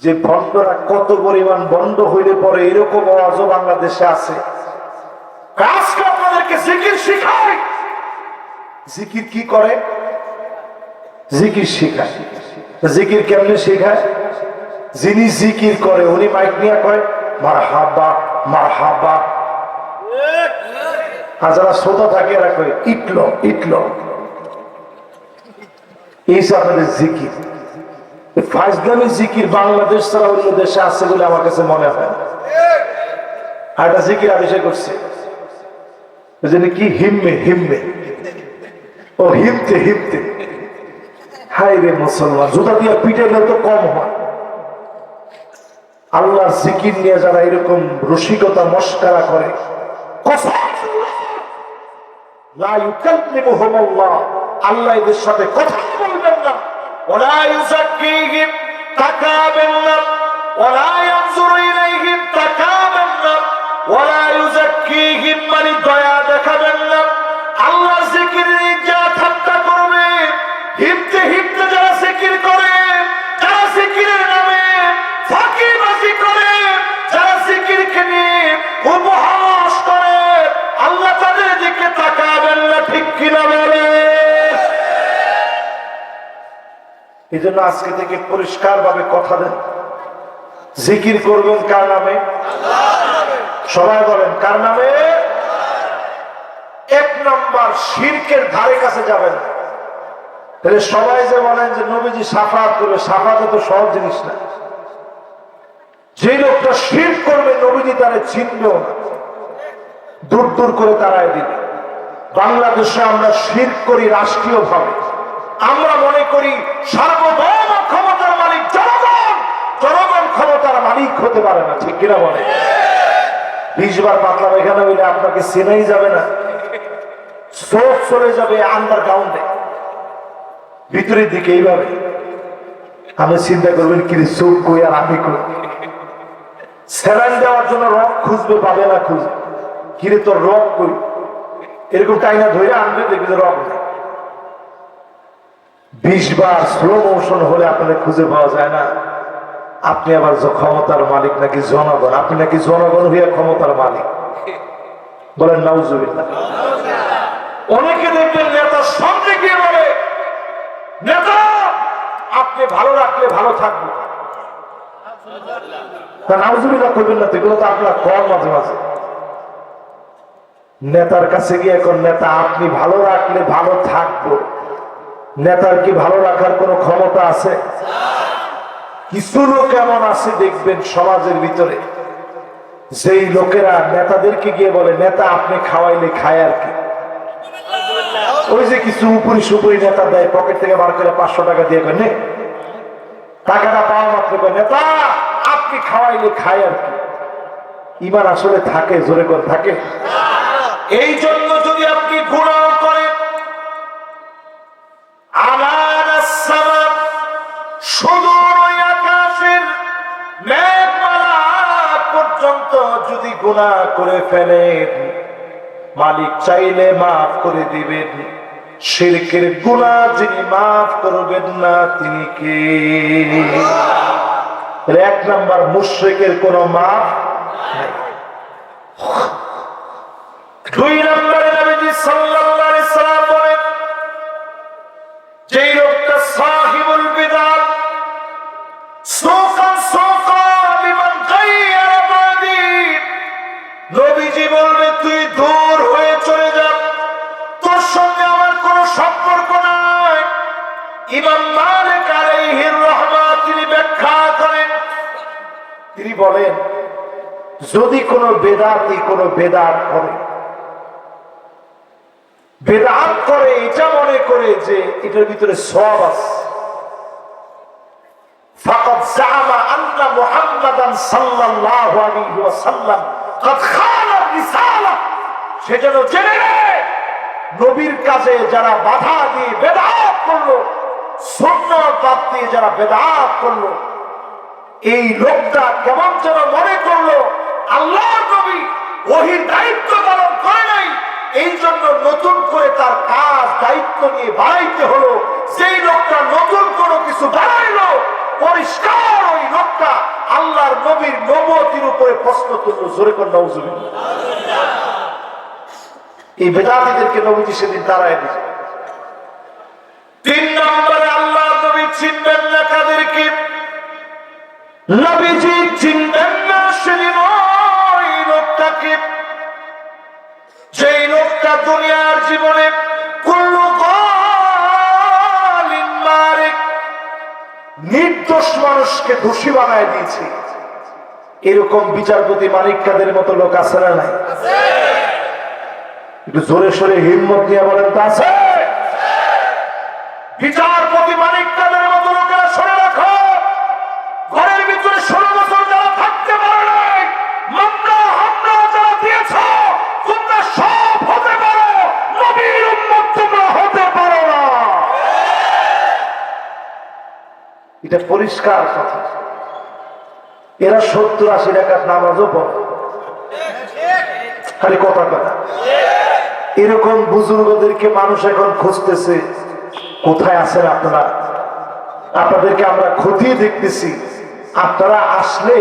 যে ভণ্ডরা কত পরিমাণ ভণ্ড হইলে পরে এরকম ওয়াজও বাংলাদেশে আছে। আজকে আপনাদেরকে জিকির শিখায়। জিকির কি করে? জিকির শিখায়। জিকির কেমনে শিখায়? যিনি জিকির করে উনি মাইক নিয়ে কয় মারহাবা মারহাবা, আর যারা শ্রোতা থাকে এরা কয় ইটলো ইটলো। এই আপনাদের জিকির। ফাইজলামি জিকির বাংলাদেশ ছাড়া অন্য দেশে আছে বলে আমার কাছে মনে হয়। আর একটা জিকির আবিষ্কার করছে কি হিম্মে হিম্মে, ও হিমতে হিমতে। হাই রে মুসলমান, জুতা দিয়ে পিটাইলে তো কম হয়। আল্লাহর জিকির নিয়ে যারা এরকম রসিকতা মস্কারা করে, আল্লাহ এদের সাথে কথা বলবেন না। ওলা ইউযাক্কিহিম, তাকাবেন না। ওলা ইয়ানজুরু ইলাইহিম, তাকাবেন না। ওলা ইউযাক্কিহিম মানে দয়া দেখাবেন না। আল্লাহ জিকিরে যারা ঠাট্টা করবে, হিমতে হিমতে যারা জিকির করে, যারা জিকিরের নামে ফাঁকিবাজি করে, যারা জিকিরকে নিয়ে উপহাস করে, আল্লাহ তাদের দিকে তাকাবেন না। ঠিক কিনা বলে? এই জন্য আজকে থেকে পরিষ্কার ভাবে কথা দেন, জিকির করবেন কার নামে? সবাই বলেন কার নামে? এক নম্বর, শিরকের ধারে কাছে যাবেন। তাহলে সবাই যে বলেন যে নবীজি শাফাআত করবে, শাফাআত তো সহজ জিনিস না। যে লোকটা শিরক করবে নবীজি তারে চিনবেও না, দূর দূর করে তাড়ায় দিবে। বাংলাদেশে আমরা শিরক করি রাষ্ট্রীয় ভাবে। আমরা মনে করি সার্বভৌম ক্ষমতার মালিক জনগণ, জনগণ ক্ষমতার মালিক হতে পারে না। ঠিক কিনা বলে? 20 বার পাতলা এখানে হইলে আপনাকে চেনাই যাবে না, চোখ চলে যাবে আন্ডারগ্রাউন্ডে, ভিতরের দিকে। এইভাবে আমি চিন্তা করবেন কি চোখ কই আর আমি কই। স্যালাইন দেওয়ার জন্য রক খুঁজবে, পাবে না খুঁজবে, কিরে তোর রক কই, এরকম টাইনা ধরে আনবে, দেখবে রক নেই। 20 বার স্লো মোশন হলে আপনাদের খুঁজে পাওয়া যায় না। আপনি আবার ক্ষমতার মালিক নাকি জনগণ? আপনি নাকি জনগণ হইয়া ক্ষমতার মালিক? বলেন নাউজুবিল্লাহ। অনেকে দেখবেন নেতার সামনে গিয়ে বলে, নেতা আপনি ভালো রাখলে ভালো থাকবে। নাউজুবিল্লাহ করবেন না, এগুলো তো আপনার কম মাঝে মাঝে। নেতার কাছে গিয়ে এখন নেতা আপনি ভালো রাখলে ভালো থাকবো। নেতার কি ভালো রাখার কোন ক্ষমতা আছে? কিছু লোক এমন আছে দেখবেন সমাজের ভিতরে, যেই লোকেরা নেতাদেরকে গিয়ে বলে নেতা আপনি খাওয়াইলে খায় আর কি। ওই যে কিছু উপরি সুপুরি নেতা দেয়, পকেট থেকে বার করে 500 টাকা দিয়ে কয় নে, টাকাটা পাওয়া মাত্র কয় নেতা আপনি খাওয়াইলে খায় আর কি। ইমান আসলে থাকে? জোরে করে থাকে? এই জন্য যদি আপনি গুনাহ করেন, সুদূর ওই আকাশের মেঘমালা পর্যন্ত যদি গুনাহ করে ফেলেন, মালিক চাইলে মাফ করে দিবেন। শিরকের গুনাহ যিনি মাফ করবেন না তিনি কে? এক নাম্বার, মুশরিকের কোনো মাফ নাই। 2 নম্বরে নবীজি সাল্লাল্লাহু আলাইহি সাল্লাম বলেন, যেই লোকটা সাহিবুল বিদআত সুকান সুকান লিমান গায়্যারা বাদি, নবীজি বলবে তুই দূর হয়ে চলে যা, তোর সঙ্গে আমার কোনো সম্পর্ক নাই। ইমাম মালিক আলাইহির রাহমাত তিনি ব্যাখ্যা করেন, তিনি বলেন যদি কোনো বেদাতি কোনো বেদাত করে, বেদাত করে এটা মনে করে যে এটার ভিতরে সওয়াব আছে, ফাকাদ জাআমা আন্না মুহাম্মাদান সাল্লাল্লাহু আলাইহি ওয়াসাল্লাম কাদ খানা রিসালা, সেজন্য জেনে নেয় নবীর কাজে যারা বাধা দিয়ে বেদাত করলো, সুন্নাত বাদ দিয়ে যারা বেদাত করলো, এই লোকটা কেমন যেন মনে করলো আল্লাহর নবী ওহীর দায়িত্ব পালন করে নাই, এই জন্য নতুন করে তার কাজ দায়িত্ব নিয়ে বাড়াইতে হলো। সেই লোকটা নতুন কোনো কিছু বাড়াইলো, পরিষ্কার ওই লোকটা করে প্রশ্ন তুললো, জোরে করে নাউজুবিল্লাহ। এই বেদাতীদেরকে নবীজি সেদিন তাড়ায় দিল। 3 নম্বরে আল্লাহ নবী চিনবেন না কাদেরকে? নবীজি চিনবেন না সেদিন ওই লোকটাকে, যেই লোকটা দুনিয়ার জীবনে কুল্লু গালিন মারিক, নির্দোষ মানুষকে দোষী বানায় দিয়েছে। এরকম বিচারপতি মানিক কাদের মতো লোক আছে না নাই? একটু জোরে সোরে হিম্মত নিয়ে বলেন তো আছে? বিচারপতি মানিক কাদের মতো লোকেরা শুনে রাখো, ঘরের ভিতরে 16 বছর যারা থাকতে পারে নাই, মামলা হামলা যারা দিয়েছ, তোমরা সব হতে পারো, নবীর উম্মত তোমরা হতে পারো না। এটা পরিষ্কার কথা। এরা 70-80 রাকাত নামাজও পড়ে, খালি কথা কথা। এরকম বুজুর্গদেরকে মানুষ এখন খুঁজতেছে, কোথায় আছেন আপনারা? আপনাদেরকে আমরা খতিয়ে দেখতেছি, আপনারা আসলে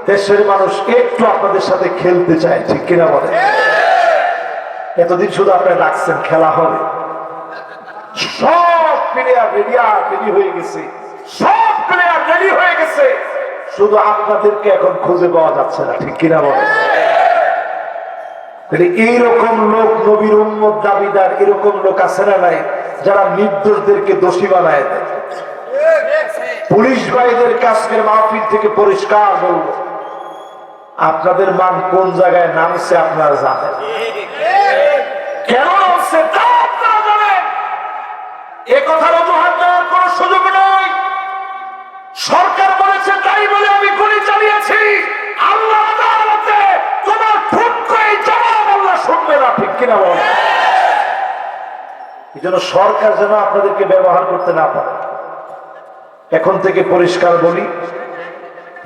দেশের মানুষ একটু আপনাদের সাথে খেলতে চায়, ঠিক কিনা বলে? এতদিন শুধু আপনারা ডাকছেন, খেলা হবে, সব প্লেয়ার রেডি হয়ে গেছে, সব প্লেয়ার রেডি হয়ে গেছে, শুধু আপনাদেরকে এখন খুঁজে পাওয়া যাচ্ছে না, ঠিক কিনা বলে? এইরকম লোক নবীর উম্মত দাবিদার, এরকম লোক আছে না নাই, যারা নির্দোষদেরকে দোষী বানায় দেয়। পুলিশ ভাইদের কাছে মাহফিল থেকে পরিষ্কার বলবো, আপনাদের মান কোন জায়গায় নামছে আপনারা জানেন, কেন নামছে তা আপনারা জানেন। এ কথার অজুহাত দেওয়ার কোন সুযোগ নয়। সরকার বলেছে তাই বলে আমি গুলি চালিয়েছি, আল্লাহ আদালতে তোমার ঠুনকো জবাব আল্লাহ শুনবে না, ঠিক কিনা বল? এই জন্য সরকার যেন আপনাদেরকে ব্যবহার করতে না পারে। এখন থেকে পরিষ্কার বলি,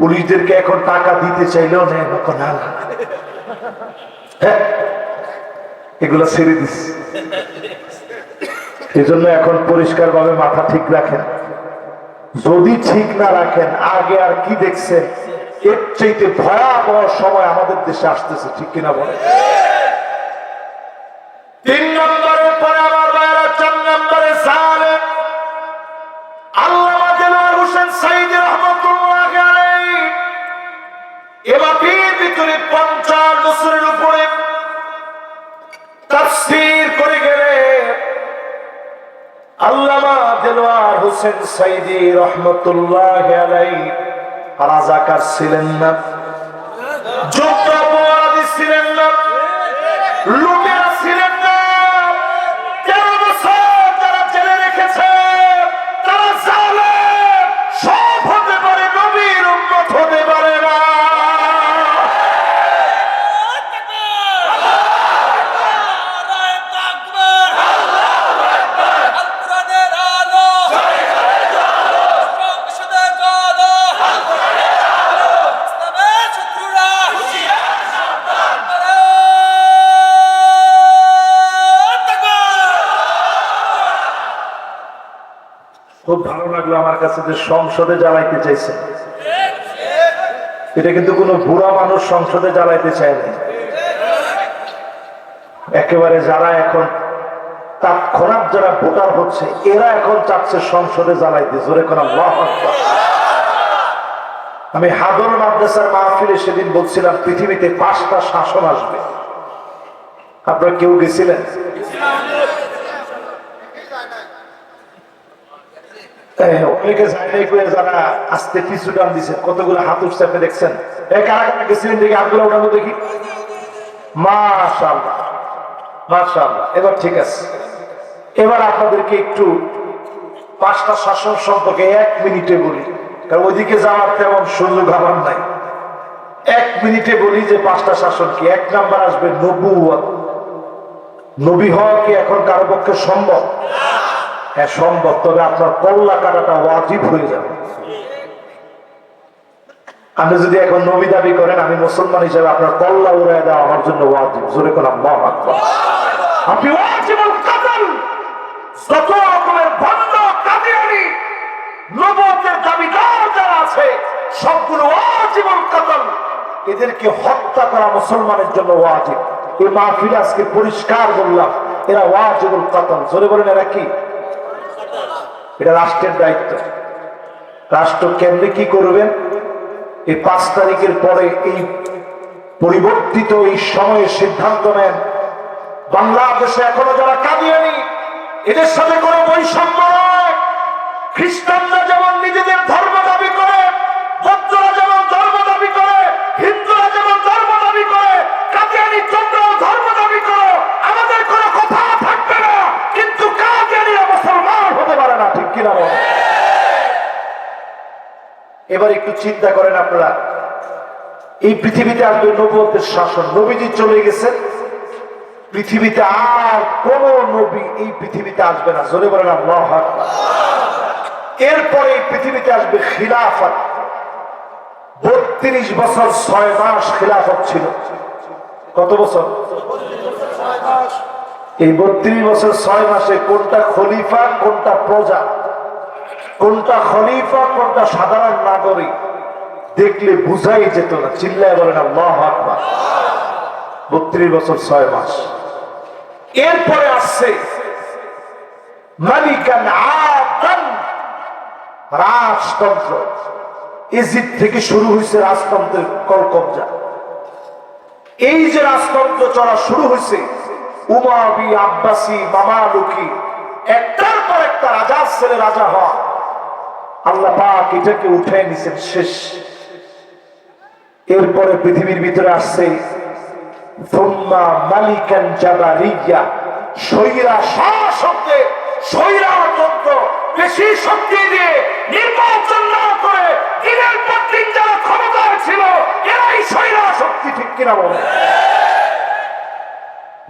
পুলিশদেরকে এখন টাকা দিতে চাইলেও নেই না, হ্যাঁ, এগুলো ছেড়ে দিস। এই জন্য এখন পরিষ্কার ভাবে মাথা ঠিক রাখেন। যদি ঠিক না রাখেন, আগে আর কি দেখছেন, এর চাইতে ভয়াবহ সময় আমাদের দেশে আসতেছে, ঠিক কিনা বলে? 3 নম্বরের পরে আমার ভাইরা 4 নম্বরে জালেম আল্লামা দেলোয়ার হোসেন সাঈদী রাহমাতুল্লাহি আলাইহি। এবার ভিতরে 50 বছরের উপরে তাফসীর করে গেলে আল্লামা দেলোয়ার হোসেন সাঈদী রাহমাতুল্লাহি আলাইহি রাজাকার ছিলেন না, যুদ্ধাপরাধী ছিলেন না, লুটেরা ছিলেন না। 13 বছর যারা জেলে রেখেছে তারা জালেম, সব হতে পারে, নবীর উম্মত হতে পারে না। খুব ভালো লাগলো আমার কাছে যে সংসদে জ্বালাইতে চাইছে। এটা কিন্তু কোনো বুড়া মানুষ সংসদে জ্বালাইতে চায় না, একেবারে যারা এখন তৎক্ষণাৎ যারা ভোটার হচ্ছে এরা এখন চাচ্ছে সংসদে জ্বালাইতে। জোরে কোন আল্লাহু আকবার। আমি হাদর মাদ্রাসার মাহফিলে সেদিন বলছিলাম পৃথিবীতে 5টা শাসন আসবে। আপনারা কেউ গেছিলেন? অনেকে যায় নাই করে যারা আস্তে পিছু টান দিছে, কতগুলো হাত উঠছে আপনি দেখছেন। কারা কারা গেছিলেন দেখি হাতগুলো উঠানো দেখি। মাশাআল্লাহ মাশাআল্লাহ, এবার ঠিক আছে। এবার আপনাদেরকে একটু 5টা শাসন সম্পর্কে 1 মিনিটে বলি, কারণ ওইদিকে যাওয়ার তেমন সুযোগ আমার নাই। 1 মিনিটে বলি যে 5টা শাসন কি। 1 নাম্বার আসবে নবুয়ত। নবী হওয়া কি এখন কারো পক্ষে সম্ভব? হ্যাঁ সম্ভব, তবে আপনার কল্লা কাটাটা ওয়াজিব হয়ে যাবে। আপনি যদি এখন নবী দাবি করেন আমি মুসলমান হিসেবে, আপনার কল্লা উড়ায় দেওয়া আমার জন্য ওয়াজিব। জোরে কোন আল্লাহু আকবার। আপনি ওয়াজিবুল কতল, যত রকমের ভণ্ড কাদিয়ানী নবুয়তের দাবিদার যারা আছে সবগুলো ওয়াজিবুল কতল, এদেরকে হত্যা করা মুসলমানের জন্য ওয়াজিব। এই মাহফিলে আজকে পরিষ্কার বললাম, এরা ওয়াজিবুল কতল। জোরে বলেন, এরা কি? এটা রাষ্ট্রের দায়িত্ব। রাষ্ট্র কেন্দ্রে কি করবেন? এই 5 তারিখের পরে এই পরিবর্তিত এই সময়ে সিদ্ধান্ত নেন, বাংলাদেশে এখনো যারা কাদিয়ানি, এদের সাথে কোনো বৈষম্য নয়। খ্রিস্টানরা যেমন নিজেদের ধর্ম দাবি করে, বৌদ্ধরা যেমন ধর্ম দাবি করে, হিন্দুরা যেমন ধর্ম দাবি করে, কাদিয়ানি তোমরাও ধর্ম দাবি করো, আমাদের কোনো কথা থাকবে না। কিন্তু কাদিয়ানিরা মুসলমান হতে পারে না, ঠিক কিনা বল? এবার একটু চিন্তা করেন আপনারা, এই পৃথিবীতে আসবে নবুয়তের শাসন, নবীজি চলে গেছেন, পৃথিবীতে আর কোন নবী এই পৃথিবীতে আসবে না। জোরে বলেন আল্লাহু আকবার। এরপরে এই পৃথিবীতে আসবে খিলাফত। 32 বছর 6 মাস খিলাফত ছিল। কত বছর? এই 32 বছর 6 মাসে কোনটা খলিফা, কোনটা প্রজা, কোনটা খলিফা, কোনটা সাধারণ নাগরিক দেখলে বুঝাই যেত না। চিল্লায় বলেন আল্লাহু আকবার। 32 বছর 6 মাস। এরপরে আসছে মালিকান আদান, রাজতন্ত্র। ইজিপ্ট থেকে শুরু হয়েছে রাজতন্ত্রের কলকবজা। এই যে রাজতন্ত্র চলা শুরু হয়েছে, উমাবি, আব্বাসি, মামালুকি, একটার পর একটা রাজার ছেলে রাজা হওয়া, আল্লাহ পাক এটাকে উঠে নিছেন, শেষ। এরপরে পৃথিবীর ভিতরে আসছে সুম্মা মালিকান জাবারিয়া, স্বৈরা শাসককে, স্বৈরতন্ত্র বেশি শক্তি দিয়ে নির্বাচন না করে দিনের পর দিন যারা ক্ষমতায় ছিল, এরাই স্বৈরা শক্তি, ঠিক কিনা বলে?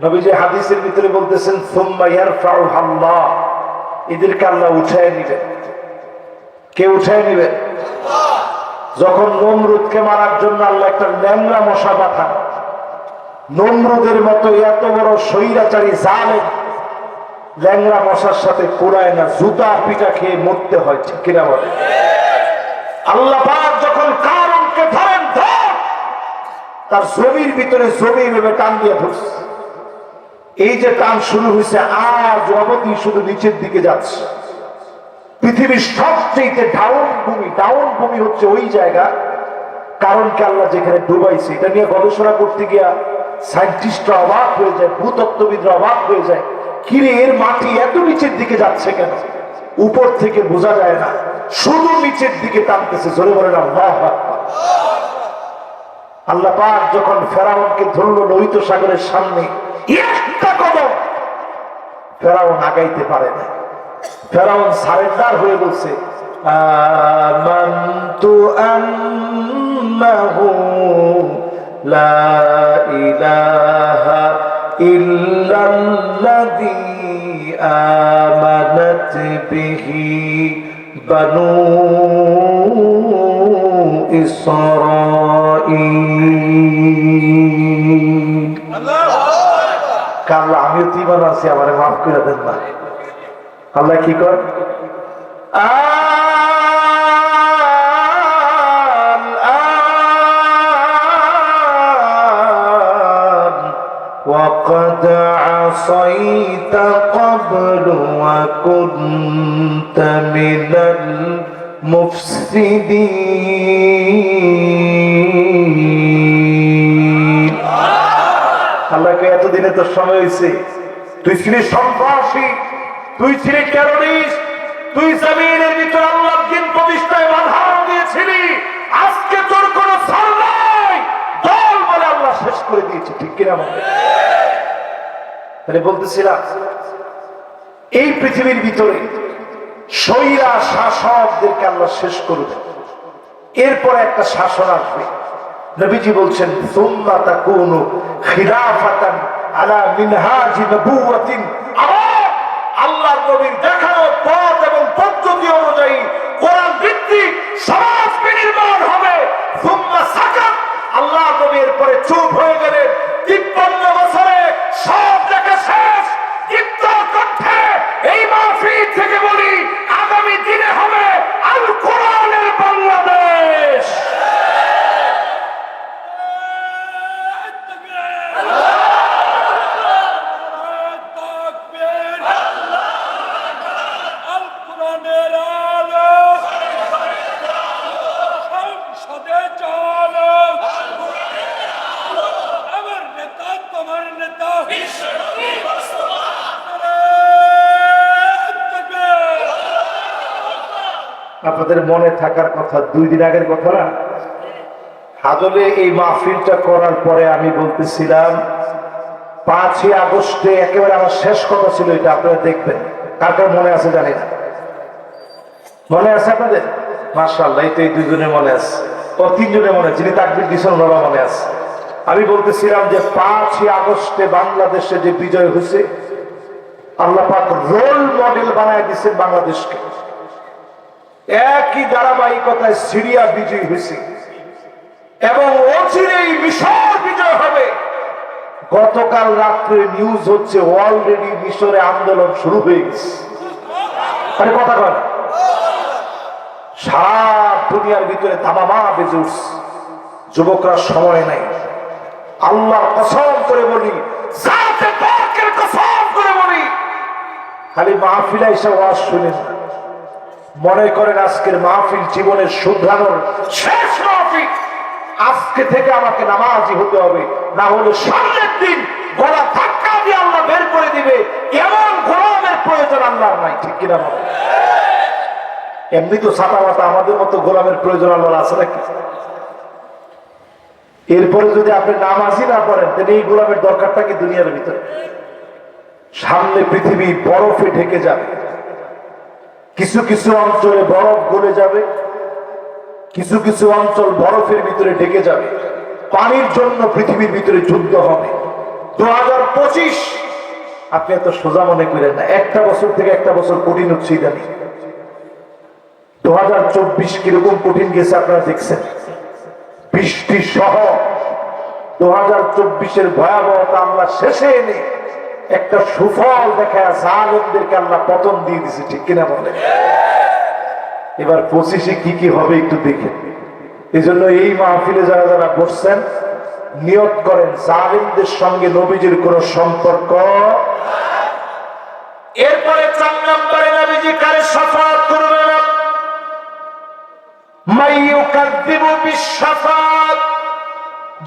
নবীজি হাদিসের ভিতরে বলতেছেন সুম্মা ইয়ারফাউ আল্লাহ, এদেরকে আল্লাহ উঠায় নিবেন। কে উঠায় নিবেন? যখন নমরুদকে মারার জন্য আল্লাহ একটা ন্যাংরা মশা পাঠান, নমরুদের মতো এত বড় স্বৈরাচারী জালেম ল্যাংরা মশার সাথে কুড়ায় না, জুতা পিটা খেয়ে মরতে হয়, ঠিক কিনা বলে? আল্লাহ পাক যখন কারণকে ধরেন, ধর, তার জমির ভিতরে জমি ভেবে টান দিয়ে ঢুকছে। এই যে টান শুরু হয়েছে, আজ অবধি শুধু নিচের দিকে যাচ্ছে। পৃথিবীর সবচেয়ে ডাউন ভূমি হচ্ছে ওই জায়গা, কারণকে আল্লাহ যেখানে ডুবাইছে। এটা নিয়ে গবেষণা করতে গিয়া সায়েন্টিস্টরা অবাক হয়ে যায়, ভূতত্ত্ববিদরা অবাক হয়ে যায়, কিরে এর মাটি এত নিচের দিকে যাচ্ছে কেন? উপর থেকে বোঝা যায় না, শুধু নিচের দিকে টানতেছে। জোরে বলেন আল্লাহু আকবার। আল্লাহ পাক যখন ফেরাউনকে ধরল লোহিত সাগরের সামনে, একটা কদম ফেরাউন আগাইতে পারে না। ফেরাউন সারেন্ডার হয়ে বলছে, আমানতু আন্নাহু লা ইলাহা ইল্লাল্লাযী আমানাত বিহি বানু ইসরাঈল। আল্লাহ, আমিও তো ঈমান আছি, আমারে মাফ করে দেন না। আল্লাহ কি কর, وقد عصيت قبل وكنت من المفسدين। আল্লাহকে এতদিনে তোর সময় হয়েছে, তুই ছিলি সন্ত্রাসী, তুই ছিলি টেররিস্ট, তুই জমিনের ভিতরে আল্লাহর দ্বীন প্রতিষ্ঠায় বাধা দিয়েছিলি। আজকে তোর কোনো ছাড় নাই, দল বলে আল্লাহ শেষ করে দিয়েছে, ঠিক কিনা বলে? তাহলে বলতেছিলাম, এই পৃথিবীর ভিতরে স্বৈরা শাসকদেরকে আল্লাহ শেষ করবে, এরপরে একটা শাসন আসবে। নবীজি বলছেন সুম্মা তাকুনু খিলাফাতান আলা মিনহাজি নবুওয়াতিন, আল্লাহর নবীর দেখানো পথ এবং পদ্ধতি অনুযায়ী কোরআন ভিত্তিক সমাজ বিনির্মাণ হবে। সুম্মা সাকাত, আল্লাহর নবীর পরে চুপ হয়ে গেলেন। 53 বছরে সব দেখা শেষ। ইফতার কণ্ঠে এই মাহফিল থেকে বলি, আগামী দিনে হবে আল কোরআনের বাংলাদেশ। আপনাদের মনে থাকার কথা, 2 দিন আগের কথা না, হাজলে এই মাহফিলটা করার পরে আমি বলতেছিলাম 5ই আগস্টে একেবারে আমার শেষ কথা ছিল এটা, আপনারা দেখবেন। কার কার মনে আছে জানি না, মনে আছে আপনাদের? মাশাআল্লাহ, এই তো এই 2 জনের মনে আছে, ও 3 জনের মনে আছে, যিনি তাকবীর দিয়েছেন ওনারা মনে আছে। আমি বলতেছিলাম যে 5ই আগস্টে বাংলাদেশে যে বিজয় হয়েছে, আল্লাহ পাক রোল মডেল বানায় দিচ্ছেন বাংলাদেশকে। একই ধারাবাহিকতায় সিরিয়া বিজয় হয়েছে এবং অচিরেই মিশর বিজয় হবে। গতকাল রাত্রে নিউজ হচ্ছে অলরেডি মিশরে আন্দোলন শুরু হয়ে গেছে। আরে কথা কয় না, সারা দুনিয়ার ভিতরে ধামামা বেজে উঠছে। যুবকরা সময় নাই, আল্লাহর কসম করে বলি, জাতে পাকের কসম করে বলি, খালি মাহফিলে এসে ওয়াজ শুনেন না, মনে করেন আজকের মাহফিল জীবনের শুধরানোর শেষ মাহফিল। আজকে থেকে আমাকে নামাজি হতে হবে, না হলে সামনের দিন গলা ধাক্কা দিয়ে আল্লাহ বের করে দিবে। এমন গোলামের প্রয়োজন আল্লাহর নাই, ঠিক কিনা বলে? এমনি তো ছাতা মাতা আমাদের মতো গোলামের প্রয়োজন আল্লাহর আছে নাকি? এরপরে যদি আপনি নামাজি না পড়েন তাহলে এই গোলামের দরকারটা কি দুনিয়ার ভিতরে? সামনে পৃথিবী বরফে ঢেকে যাবে, কিছু কিছু অঞ্চলে বরফ গলে যাবে, কিছু কিছু অঞ্চল বরফের ভিতরে ঢেকে যাবে। পানির জন্য পৃথিবীর ভিতরে যুদ্ধ হবে। 2025 আপনি এত সোজা মনে করেন না, একটা বছর থেকে একটা বছর কঠিন হচ্ছে ইদানি। 2024 কিরকম কঠিন গেছে আপনারা দেখছেন, বৃষ্টি সহ 2024-এর ভয়াবহতা আল্লাহ শেষে এনে একটা সুফল দেখা জালেমদেরকে আল্লাহ পতন দিয়ে দিছে, ঠিক কিনা বলে? এবার 25-এ কি কি হবে একটু দেখেন। এই জন্য এই মাহফিলে যারা যারা বসছেন নিয়ত করেন জালেমদের সঙ্গে নবীজির কোন সম্পর্ক। এরপরে 4 নম্বরে নবীজি কারে শাফাআত করবে না? মাইয়ুকাযযিবু বিশ-শাফাআত,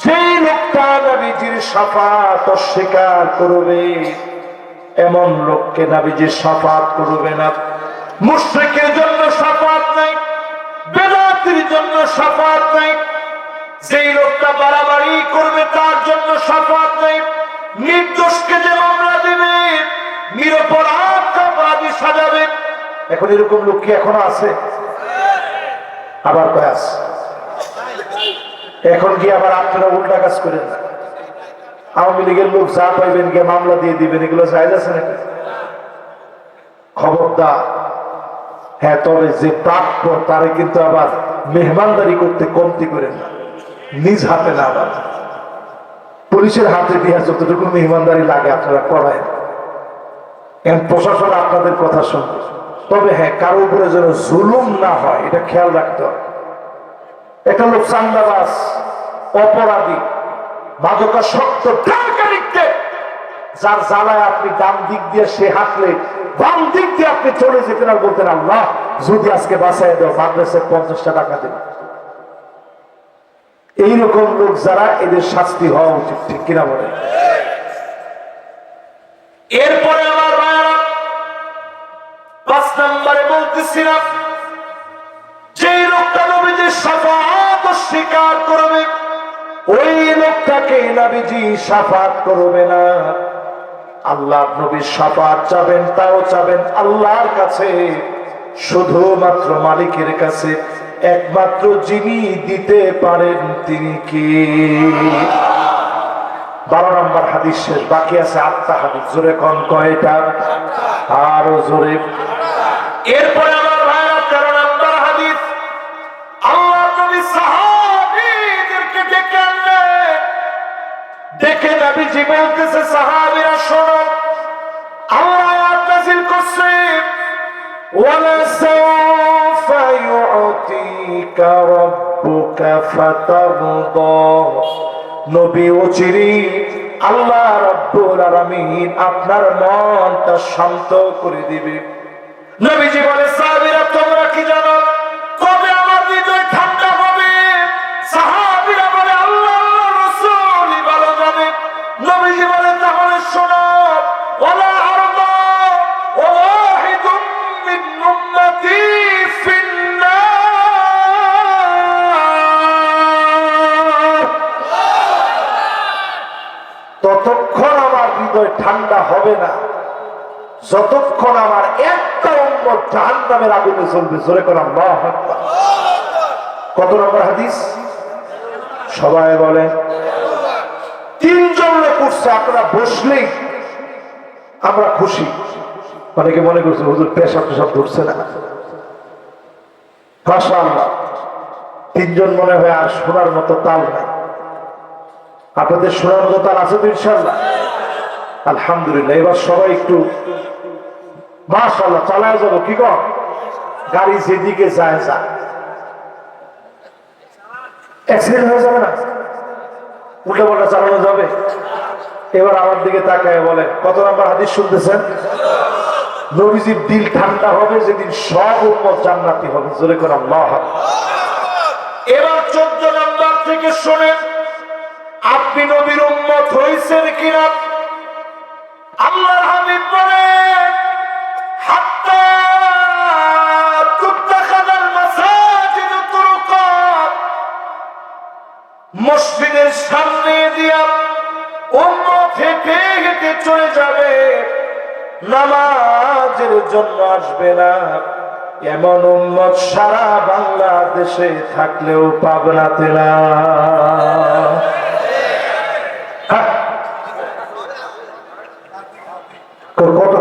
যেই লোকটা নবীজির শাফাআত অস্বীকার করবে এমন লোককে নবীজি শাফাআত করবে না। মুশরিকের জন্য শাফাআত নাই, বেদাতীর জন্য শাফাআত নাই, যেই লোকটা বাড়াবাড়ি করবে তার জন্য শাফাআত নাই, নির্দোষকে যে মামলা দিবে, নিরপরাধকে অপরাধী সাজাবে। এখন এরকম লোক কি এখনো আছে? আবার কয় আছে। এখন কি আবার আপনারা উল্টা কাজ করেন না? আওয়ামী লীগের লোক যা পাইবেন গিয়ে মামলা দিয়ে দিবেন, এগুলো জায়েজ আছে নাকি? খবরদার। হ্যাঁ, তবে যে প্রাপ্য তারে কিন্তু আবার মেহমানদারি করতে কমতি করেন না, নিজ হাতে না, আবার পুলিশের হাতে দিয়ে যতটুকু মেহমানদারি লাগে আপনারা করায়। এখন প্রশাসন আপনাদের কথা শুনবে, তবে হ্যাঁ কারো উপরে যেন জুলুম না হয় এটা খেয়াল রাখতে হবে। একটা লোক চান্দাবাজ, অপরাধী, মাদকাসক্ত, যার জ্বালায় আপনি ডান দিক দিয়ে সে হাঁটলে বাম দিক দিয়ে আপনি চলে যেতেন আর বলতেন আল্লাহ যদি আজকে বাঁচাই দাও, মাদ্রাসায় 50টা টাকা দেব। এইরকম লোক যারা, এদের শাস্তি হওয়া উচিত, ঠিক কিনা বলে? এরপরে আমার ভাইরা 5 নম্বরে বলতেছিলাম, যেই লোকটা নবীজির শাফাআত অস্বীকার করবে ওই লোকটাকে নবীজি শাফাআত করবে না। আল্লাহ নবীর শাফাআত চাবেন, তাও চাবেন আল্লাহর কাছে, শুধুমাত্র মালিকের কাছে। একমাত্র যিনি দিতে পারেন তিনি কি? 12 নম্বর হাদিস শেষ, বাকি আছে 8টা হাদিস। জোরে কোন কয়টা? আরো জোরে। এরপরে আমার ভাইরা 13 নম্বর হাদিস, আল্লাহ নবী সাহাবীদেরকে ডেকে আনলেন, দেখে নবীজি বলতেছে সাহাবীরা শোনো, আল্লাহ আয়াত নাযিল করছে ওয়ালা সাওফা ইউতিকা রাব্বুকা ফাতারদা। নবী অচিরেই আল্লাহ রাব্বুল আলামিন আপনার মনটা শান্ত করে দিবে। নবীজি বলে সাহাবীরা তোমরা কি জানো কবে আমার হৃদয় ঠান্ডা হবে? সাহাবীরা বলে আল্লাহ রাসূলই ভালো জানে। নবীজি বলে তাহলে শোনো, ওয়ালা আরদা ওয়াহিদুম মিন উম্মতি ফিন্নার ঠান্ডা হবে না যতক্ষণ আমার একটা উম্মত জাহান্নামের আগুনে জ্বলবে। জোরে করে আল্লাহু আকবার। কত নম্বর হাদিস? সবাই বলে তিনজন লোক উঠছে, আপনারা বসলেই আমরা খুশি। অনেকে মনে করছে হুজুর পেশাব টেশাব ধরছে না। মাশাআল্লাহ, তিনজন মনে হয় আর শোনার মতো তাল নাই। আপনাদের শোনার মতো তাল আছে তো ইনশাআল্লাহ? আলহামদুলিল্লাহ। এবার সবাই একটু মাশাআল্লাহ চালায় যাবো। কি কর, গাড়ি যেদিকে যায় যা, অ্যাক্সিডেন্ট হয়ে যাবে না, উল্টা পাল্টা চালানো যাবে। এবার আমার দিকে তাকায় বলেন কত নম্বর হাদিস শুনতেছেন? নবীজির দিল ঠান্ডা হবে যেদিন সব উম্মত জান্নাতি হবে। জোরে করে আল্লাহু আকবার। এবার 14 নম্বর থেকে শুনেন, আপনি নবীর উম্মত হইছেন কিনা? আল্লাহর হাবিব বলেন হাত্তা তুত্তাখাযাল মাসাজিদু তুরুকাত, মসজিদের সামনে দিয়া উম্মত হেঁটে হেঁটে চলে যাবে, নামাজের জন্য আসবে না। এমন উম্মত সারা বাংলাদেশে থাকলেও পাবনাতে না।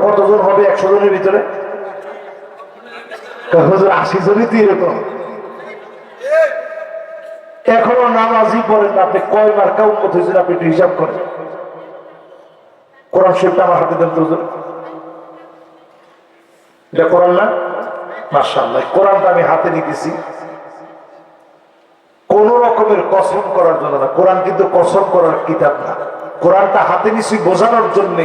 কতজন হবে 100 জনের ভিতরে? 80 জনই তো এরকম। এখনো নামাজই পড়েন না। আপনি কয় মার্কা উম্মত হয়েছেন আপনি একটু হিসাব করেন। কোরআন শরীফটা আমার হাতে দেন তো হুজুর। এটা কোরআন না? মাশাআল্লাহ, কোরআনটা আমি হাতে নিতেছি কোন রকমের কসম করার জন্য না। কোরআন কিন্তু কসম করার কিতাব না। কোরআনটা হাতে নিছি বোঝানোর জন্য।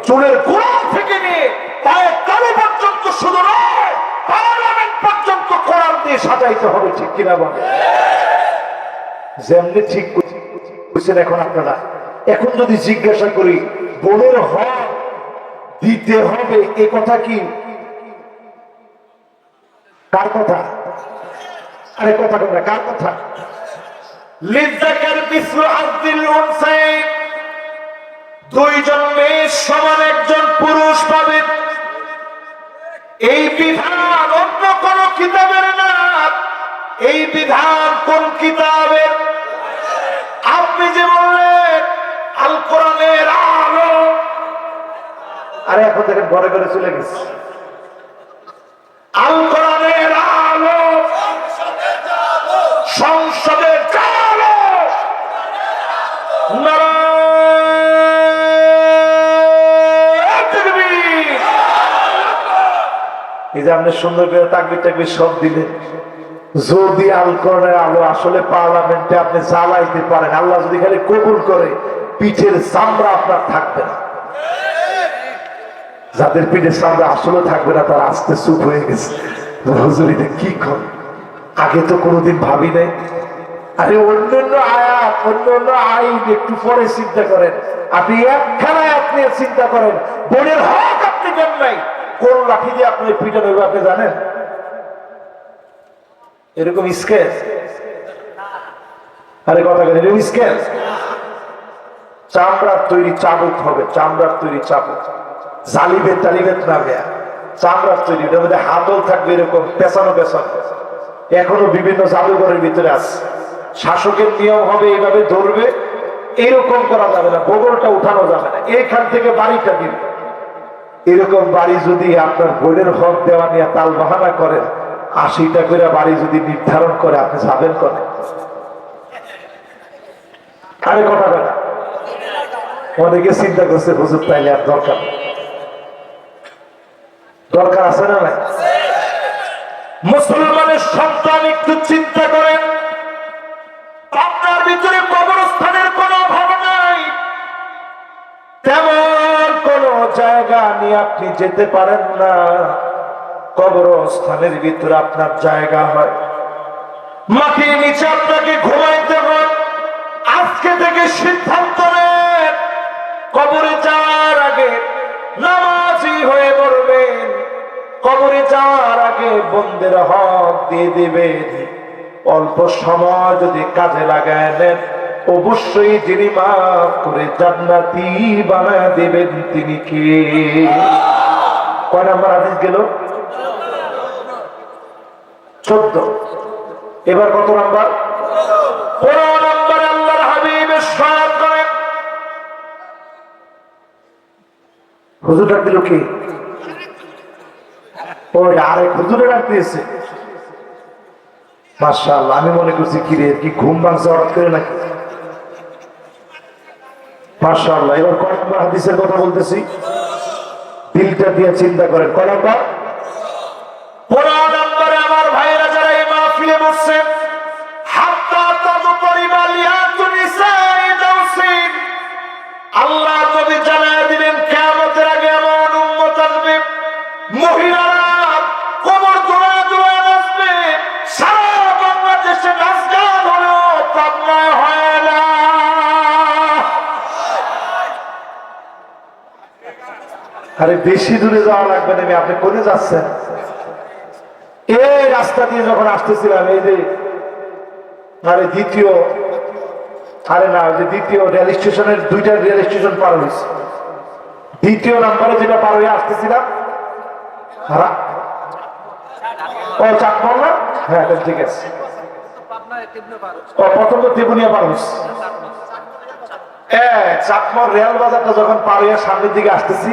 চুলের কোরআন থেকে নিয়ে পায়ের তালু পর্যন্ত, শুধু নয় পার্লামেন্ট পর্যন্ত কোরআন দিয়ে সাজাইতে হবে। ঠিক কিনা বলে? যেমনি ঠিক কইছেন এখন আপনারা। এখন যদি জিজ্ঞাসা করি বোনের হক দিতে হবে, এ কথা কি কার কথা? আরে কথা কথা কার কথা? লিযাকার মিসলু হাযযিল উনসায়াইন, দুইজন মেয়ের সমান একজন পুরুষ পাবে। এই বিধান অন্য কোন কিতাবের না। এই বিধান কোন কিতাবের? আপনি যে বললেন আল কোরআনের আলো, আরে এখন দেখেন ঘরে ঘরে চলে গেছে। আল কোরআনের আলো সংসদে চালো, এই যে আপনি সুন্দর করে তাকবীর টাকবীর সব দিলেন। যদি আল কোরআনের আলো আসলে পার্লামেন্টে আপনি জ্বালাইতে পারেন, আল্লাহ যদি খালি কবুল করে, পিঠের চামড়া আপনার থাকবে না। যাদের পিঠের চামড়া আসলে থাকবে না তারা আস্তে চুপ হয়ে গেছে। হুজুর এটা কি করে, আগে তো কোনোদিন ভাবি নাই। আরে অন্যান্য আয়াত, অন্যান্য আইন একটু পরে চিন্তা করেন। আপনি একখানা আয়াত নিয়ে চিন্তা করেন, বোনের হক আপনি দেন নাই, কোন লাঠি দিয়ে আপনি পিঠে নেবে আপনি জানেন? এরকম স্কেচ, আরে কথা বলেন, এরকম স্কেচ। চামড়ার তৈরি চাবুক হবে, চামড়ার তৈরি চাবুক, জালিবেদ টালিবেদ না বেয়া, চামড়ার তৈরি। এটার মধ্যে হাতল থাকবে এরকম পেছানো পেছানো। এখনো বিভিন্ন জাদুঘরের ভিতরে আছে। শাসকের নিয়ম হবে এইভাবে ধরবে, এইরকম করা যাবে না, বগলটা উঠানো যাবে না, এইখান থেকে বাড়িটা দিবে। এরকম বাড়ি যদি আপনার বোনের হক দেওয়া নিয়ে তাল বাহানা করেন, 80টা করে বাড়ি যদি নির্ধারণ করে, আপনি যাবেন করেন? আরে কথা বলা অনেকে চিন্তা করছে হুজুর তাইলে আর দরকার দরকার আছে না নাই? মুসলমানের সন্তান একটু চিন্তা করেন, আপনার ভিতরে কবরস্থানের কোন অভাব নাই, তেমন কোন জায়গা নিয়ে আপনি যেতে পারেন না। কবরস্থানের ভিতরে আপনার জায়গা হয়, মাটির নিচে আপনাকে ঘুমাইতে হয়। আজকে থেকে সিদ্ধান্ত নেন, কবরে যাওয়ার আগে নামাজি হয়ে মরবেন, কবরে যাওয়ার আগে বন্দের হক দিয়ে দিবেন। অল্প সময় যদি কাজে লাগায় নেন, অবশ্যই যিনি মাফ করে জান্নাতি বানায় দেবেন তিনি কে? কয় নাম্বার হাদিস গেল? 14। এবার কত নাম্বার? 15 নাম্বারে আল্লাহর হাবিব ইরশাদ করেন, হুজুর ডাক দিল কি? ওই আরেক হুজুরে ডাক দিয়েছে। মাশাআল্লাহ, আমি মনে করছি কি রে, কি ঘুম ভাঙছে হঠাৎ করে নাকি? মাশাআল্লাহ। এবার কয় নাম্বার হাদিসের কথা বলতেছি? দিলটা দিয়ে চিন্তা করেন। কয় নাম্বার? 15 নম্বরে আমার ভাইরা যারা এই মাহফিলে বসছেন, হাত্তা তাযকরিবা লিয়াতুন নিসাই দাউসিন, আল্লাহ নবী জানায় দিলেন কিয়ামতের আগে এমন উম্মত আসবে, মহিলারা কোমর দোলায় দোলায় নাচবে, সারা বাংলাদেশে নাচ গান হলেও পাবনায় হয় না। আরে বেশি দূরে যাওয়া লাগবে না, আপনি কোথায় যাচ্ছেন? এই রাস্তা দিয়ে যখন আসতেছিলাম, এই যে দ্বিতীয় রেল স্টেশনের, 2টা রেল স্টেশন পার হয়েছে। দ্বিতীয় নাম্বারে যেটা পার হয়ে আসতেছিলাম, চাকমল না? হ্যাঁ ঠিক আছে। প্রথম তো তেবুনিয়া পার হয়েছে। চাকমল রেল বাজারটা যখন পার হয়ে সামনের দিকে আসতেছি,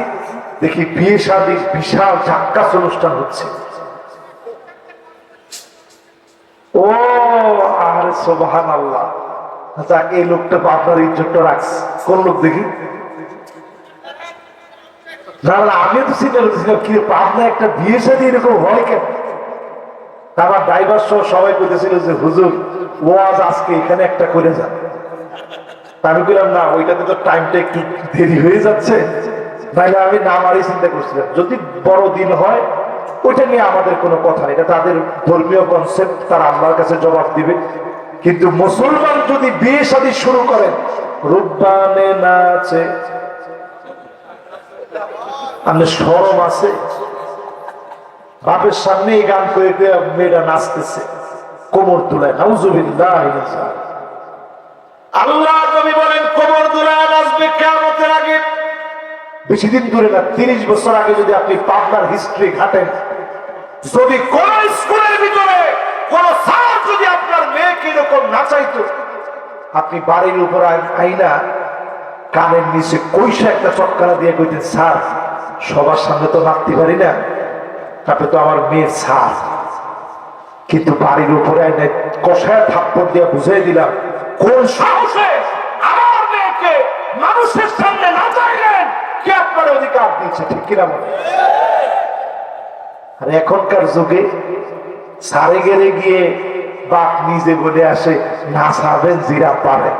দেখি বিয়ে শাদীর বিশাল ঝাক্কাস অনুষ্ঠান হচ্ছে। ও আরে সুবহানাল্লাহ, যাক এই লোকটা আপনার ইজ্জতটা রাখছে। কোন লোক দেখি? না আমিও তো চিন্তা করতেছিলাম কি পাবনা একটা বিয়ে শাদী এরকম হয় কেন? আমার ড্রাইভার সহ সবাই কইতেছিল যে হুজুর ওয়াজ আজকে এখানে একটা করে যান। আমি বললাম না, ওইটাতে তো টাইমটা একটু দেরি হয়ে যাচ্ছে, নাহলে আমি নামারই চিন্তা করছিলাম। যদি বড় দিন হয় ওইটা নিয়ে আমাদের কোনো কথা, এটা তাদের ধর্মীয় কনসেপ্ট, তারা আল্লাহর কাছে জবাব দিবে। কিন্তু মুসলমান যদি বিয়ে শাদী শুরু করেন, রূপবানে নাচে, আপনার শরম আছে? বাপের সামনে এই গান করে মেয়েরা নাচতেছে, কোমর তুলায়, নাউজুবিল্লাহ। আল্লাহ নবী বলেন কোমর তুলায় নাচবে কিয়ামতের আগে। বেশি দিন ধরে না, 30 বছর আগে যদি আপনি পাবনার হিস্ট্রি ঘাটেন, যদি কোন স্কুলের ভিতরে কোন স্যার যদি আপনার মেয়েকে এরকম নাচাইতো, আপনি বাড়ির উপর আইনা কানের নিচে কইসা একটা চটকানা দিয়ে কইতেন, স্যার সবার সামনে তো নাচতে পারি না, আপনি তো আমার মেয়ের স্যার। কিন্তু বাড়ির উপরে আইনা কষায় থাপ্পড় দিয়ে বুঝাই দিলাম, কোন সাহসে আমার মেয়েকে মানুষের সামনে নাচাইলেন, কে আপনার অধিকার দিয়েছে? ঠিক কিনা বলে? আর এখনকার যুগে সারে গেলে গিয়ে বাপ নিজে বলে আসে, নাচাবেন জিরা পারে,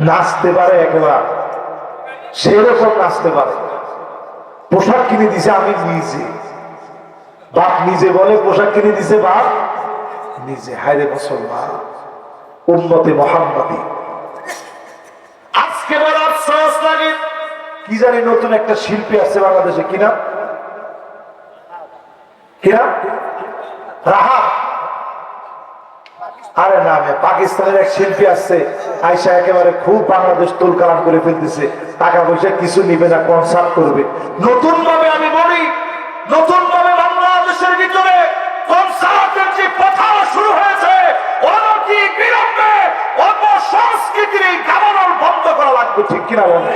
নাচতে পারে, একেবারে সেরকম নাচতে পারে। পোশাক কিনে দিছে আমি নিজে, বাপ নিজে বলে পোশাক কিনে দিছে বাপ নিজে। হায়রে মুসলমান, উম্মতে মুহাম্মাদি। আজকে বড় আফসোস লাগে, কি জানি নতুন একটা শিল্পী আছে বাংলাদেশে, কিনা রাহাত। আরে না, পাকিস্তানের এক শিল্পী আছে, আয়সা একেবারে খুব বাংলাদেশ তুলকালাম করে ফেলতেছে, টাকা পয়সা কিছু নিবে না, কনসার্ট করবে। নতুন ভাবে আমি বলি, নতুন ভাবে বাংলাদেশের ভিতরে কনসার্টের যে কথা শুরু হয়েছে, অনতি বিলম্বে অপসংস্কৃতির এই গামানল বন্ধ করা লাগবে। ঠিক কিনা বলে?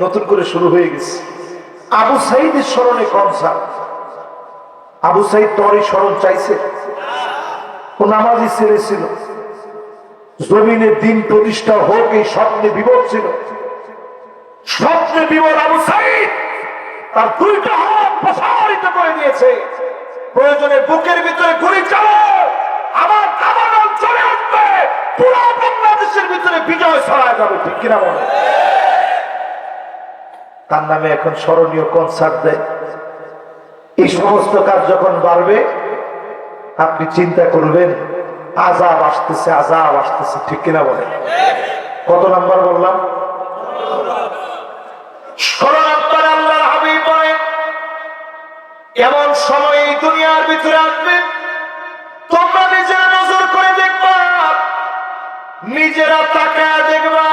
নতুন করে শুরু হয়ে গেছে। আবু সাইদের স্মরণে কনসার্ট। আবু সাইদ তোর স্মরণ চাইছে? ও নামাজি ছেলে ছিল, জমিনে দিন প্রতিষ্ঠা হোক এই স্বপ্নে বিভোর ছিল। স্বপ্নে বিভোর আবু সাইদ তার 2টা হাত প্রসারিত করে দিয়েছে, প্রয়োজনে বুকের ভিতরে গুলি চালাও, আমার দাবানল চলে উঠবে, পুরো বাংলাদেশের ভিতরে বিজয় ছড়ায় যাবে। ঠিক কিনা বলে? তার নামে এখন স্মরণীয় কনসার্ট দেয়। এই সমস্ত কাজ যখন বাড়বে, আপনি চিন্তা করবেন আযাব আসতেছে, আযাব আসতেছে। ঠিক কিনা বলে? কত নাম্বার বললাম? 16 নাম্বার। আল্লাহর হাবিব বলেন, এমন সময় এই দুনিয়ার ভিতরে আসবে, তোমরা নিজেরা নজর করে দেখবা, নিজেরা তাকায় দেখবা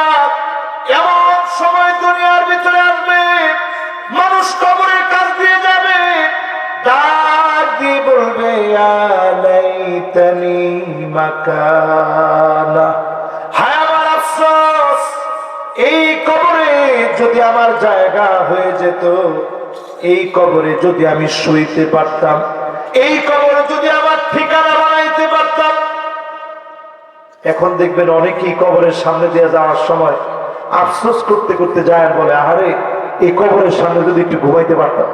এমন সময় দুনিয়ার ভিতরে আসবে, মানুষ কবরের কাছ দিয়ে যাবে, ডাক দিয়ে বলবে ইয়া লাইতানি মাকানা, হায় আমার আফসোস, এই কবরে যদি আমার জায়গা হয়ে যেত, এই কবরে যদি আমি শুইতে পারতাম, এই কবরে যদি আমার ঠিকানা বানাইতে পারতাম। এখন দেখবেন অনেকেই কবরের সামনে দিয়ে যাওয়ার সময় আফসোস করতে করতে যায় আর বলে, আরে এই কবরের সামনে যদি একটু ঘুমাইতে পারতাম,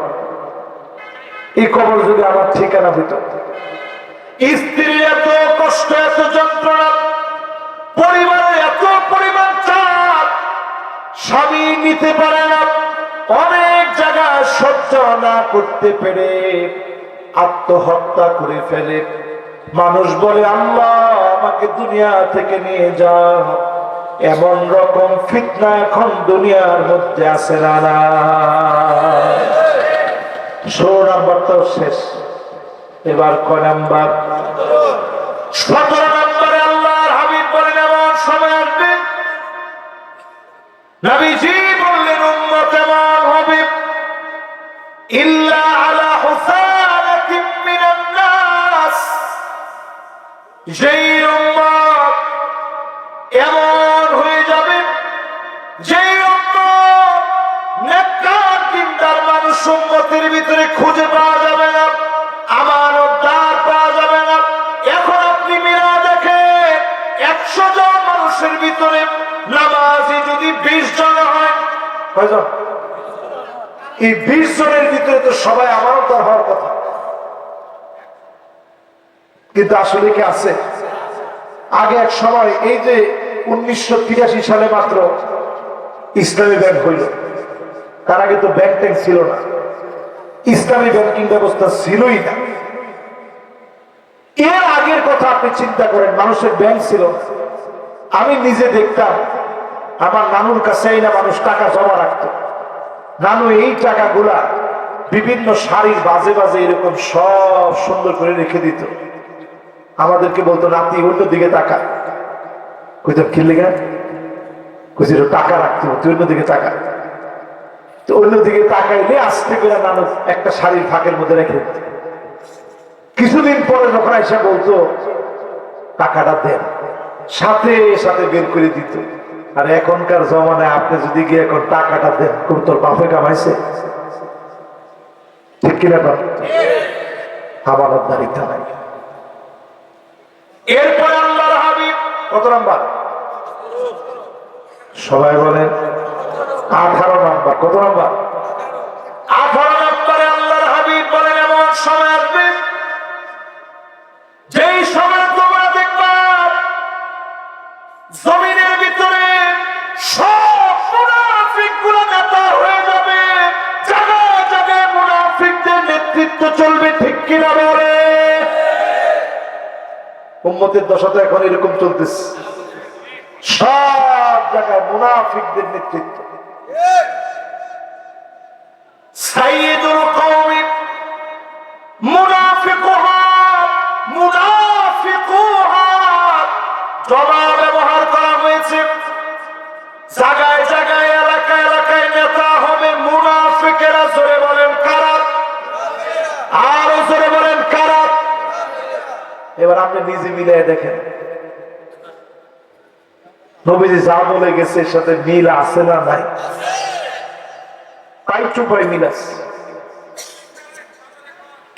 এই কবর যদি আমার ঠিকানা হইত। স্ত্রীর এত কষ্ট, এত যন্ত্রণা, পরিবারের এত পরিমাণ চাপ, স্বামী নিতে পারে না, অনেক জায়গায় সহ্য না করতে পেরে আত্মহত্যা করে ফেলে। মানুষ বলে আল্লাহ আমাকে দুনিয়া থেকে নিয়ে যাও, এমন রকম ফিতনা এখন দুনিয়ার মধ্যে আছে না। 16 নাম্বারটাও শেষ, এবার কয় নাম্বার? 17 নাম্বারে আল্লাহর হাবিব বলেন এমন সময় আসবে, নবীজি বললেন উম্মত এমন হবে, ইল্লা আলা হুসানাতিন মিনান নাস, যেই উম্মত এমন হয়ে যাবে, যেই উম্মত নেককার দিনদার মানুষ উম্মতের ভিতরে খুঁজে পাওয়া যাবে না, আমানতদার পাওয়া যাবে না। এখন আপনি মিলা দেখেন, 100 জন মানুষের ভিতরে নামাজি যদি 20 জন হয়, কয়জন? এই 20 জনের ভিতরে তো সবাই আমানতদার হওয়ার কথা, কিন্তু আসলে কি আছে? আগে এক সময় এই যে 1983 সালে মাত্র ইসলামী ব্যাংক হইল, তার আগে তো ব্যাংক ট্যাঙ্ক ছিল না, ইসলামী ব্যাংকিং ব্যবস্থা ছিলই না। এর আগের কথা আপনি চিন্তা করেন, মানুষের ব্যাংক ছিল না। আমি নিজে দেখতাম আমার নানুর কাছেই না মানুষ টাকা জমা রাখত, নানু এই টাকাগুলা বিভিন্ন শাড়ির বাজে বাজে এরকম সব সুন্দর করে রেখে দিত। আমাদেরকে বলতো নাতি অন্য দিকে টাকা, কইতাম কি লেগে, কইছি টাকা রাখতে, তুই অন্য দিকে টাকা। তো অন্যদিকে তাকাইলে আস্তে করে নানু একটা শাড়ির ফাঁকের মধ্যে রেখে দিত। কিছুদিন পরে যখন আইসা বলতো টাকাটা দেন, সাথে সাথে বের করে দিত। আর এখনকার জমানায় আপনি যদি গিয়ে এখন টাকাটা দেন, কোন তোর বাপে কামাইছে, ঠিক কিনা? আমানতদারিতা নাই। এরপর আল্লাহর হাবিব কত নাম্বার? সবাই বলেন 18 নাম্বার। কত নাম্বার? 18 নাম্বারে আল্লাহর হাবিব বলেন এমন সময় আসবে, যেই সময় তোমরা দেখবা জমিনের ভিতরে সব মুনাফিকগুলো নেতা হয়ে যাবে, জায়গায় জায়গায় মুনাফিকদের নেতৃত্ব চলবে, ঠিক কিনা বলে? উম্মতের দশা তো এখন এরকম চলতেছে, সব জায়গায় মুনাফিকদের নেতৃত্ব। সাইয়্যিদুল কওমি মুনাফিকুহা, মুনাফিকুহা জমা ব্যবহার করা হয়েছে। জায়গায় জায়গায় এলাকায় এলাকায় নেতা হবে মুনাফিকেরা। জোরে বলেন কারা? আরো জোরে বলেন কারা? এবার আপনি নিজে মিলিয়ে দেখেন, নবীজি যা বলে গেছে এর সাথে মিল আছে না নাই? তাই চুপাই মিল আছে।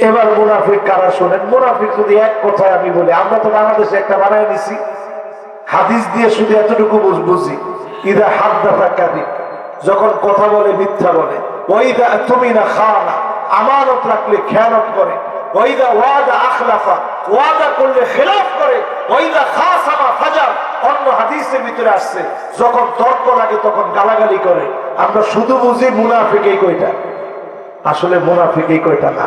এবার মুনাফিক কারা শোনেন। মুনাফিক যদি এক কথায় আমি বলি, আমরা তো বাংলাদেশে একটা বানায় নিছি, হাদিস দিয়ে শুধু এতটুকু বুঝি, ইদা হাদ্দাসা কাযিব, যখন কথা বলে মিথ্যা বলে, ওয়াইদা তুমিনা খানা, আমানত রাখলে খেয়ানত করে, ওয়াইদা ওয়াদা আখলাফা, ওয়াদা করলে খেলাফ করে, ওয়াইদা খাসামা ফাজার। অন্য হাদিসের ভিতরে আসছে যখন তর্ক লাগে তখন গালাগালি করে। আমরা শুধু বুঝি মুনাফিক এই কয়টা, আসলে মুনাফিক এই কয়টা না।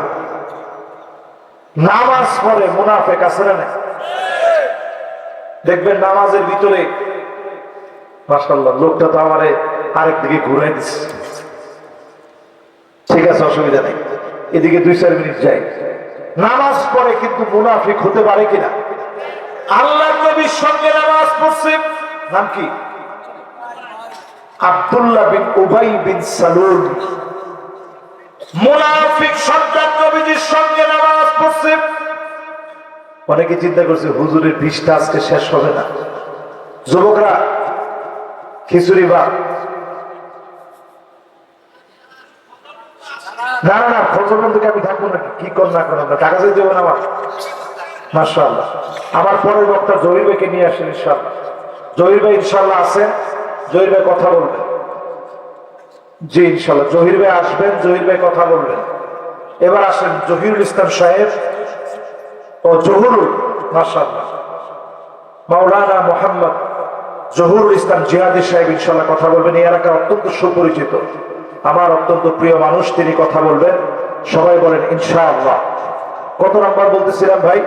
নামাজ পড়ে মুনাফিক আছে না? দেখবেন নামাজের ভিতরে মাশাআল্লাহ লোকটা তো আমারে আরেক দিকে ঘুরাই দিচ্ছে, ঠিক আছে অসুবিধা নেই, এদিকে 2-4 মিনিট যাই। নামাজ পড়ে কিন্তু মুনাফিক হতে পারে কিনা? আল্লাহর নবীর সঙ্গে নামাজ পড়ছে, নাম কি? আব্দুল্লাহ বিন উবাই বিন সালুল। মুনাফিক সন্তান নবীজির সঙ্গে নামাজ পড়ছে। অনেকে চিন্তা করছে হুজুরের বিশটা আজকে শেষ হবে না। যুবকরা খিচুড়ি বা না না না ফজর বন্ধুকে আমি থাকবো নাকি? কি কর না করেন না, টাকা দিয়ে দেবো না আমার। মাশাআল্লাহ, আমার পরের বক্তা জহির ভাইকে নিয়ে আসেন ইনশাআল্লাহ। জহির ভাই ইনশাআল্লাহ আছেন, জহির ভাই কথা বলবেন। জি ইনশাআল্লাহ জহির ভাই আসবেন, জহির ভাই কথা বলবেন। এবার আসেন জহিরুল ইসলাম সাহেব ও জহুরুল, মাশাআল্লাহ মাওলানা মোহাম্মদ জহুরুল ইসলাম জিহাদি সাহেব ইনশাআল্লাহ কথা বলবেন। এই এলাকা অত্যন্ত সুপরিচিত, আমার অত্যন্ত প্রিয় মানুষ, তিনি কথা বলবেন। সবাই বলেন ইনশাআল্লাহ। কত নাম্বার বলতেছিলাম ভাই?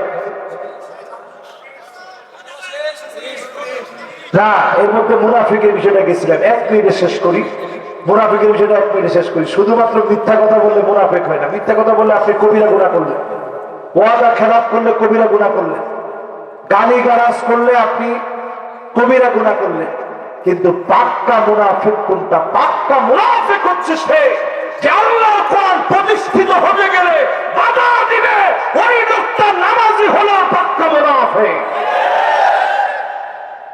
না, এর মধ্যে মুনাফিকের বিষয়টা গেছিলাম, 1 মিনিটে শেষ করি। মুনাফিকের বিষয়টা 1 মিনিটে শেষ করি। শুধুমাত্র মিথ্যা কথা বললে মুনাফিক হয় না। মিথ্যা কথা বললে আপনি কবিরা গুনাহ করলেন, ওয়াদা খেলাফ করলে কবিরা গুনাহ করলেন, গালি গালাজ করলে আপনি কবিরা গুনাহ করলেন। কিন্তু পাক্কা মুনাফিক কোনটা? পাক্কা মুনাফিক হচ্ছে সে যে আল্লাহর কোরআন প্রতিষ্ঠিত হতে গেলে বাধা দিবে, ওই লোকটা নামাজি হলো পাক্কা মুনাফিক।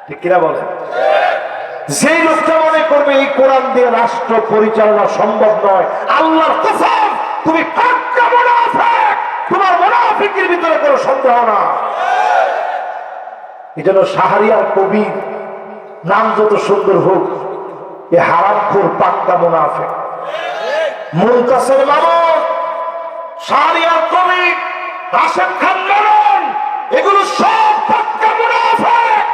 ঠিক কিনা বলেন? যেই লোকটা মনে করবে এই কোরআন দিয়ে রাষ্ট্র পরিচালনা সম্ভব নয়, আল্লাহর কসম তুমি পাক্কা মুনাফিক, তোমার মুনাফিকের ভিতরে কোনো সন্দেহ না। এই জন্য শাহরিয়ার কবির নাম যত সুন্দর হোক, এ হারামখোর পাক্কা মুনাফিক। মুনতাসির মামুন, শাহরিয়ার কবি, রাশেদ খান মেনন, এগুলো সব পাক্কা মুনাফিক।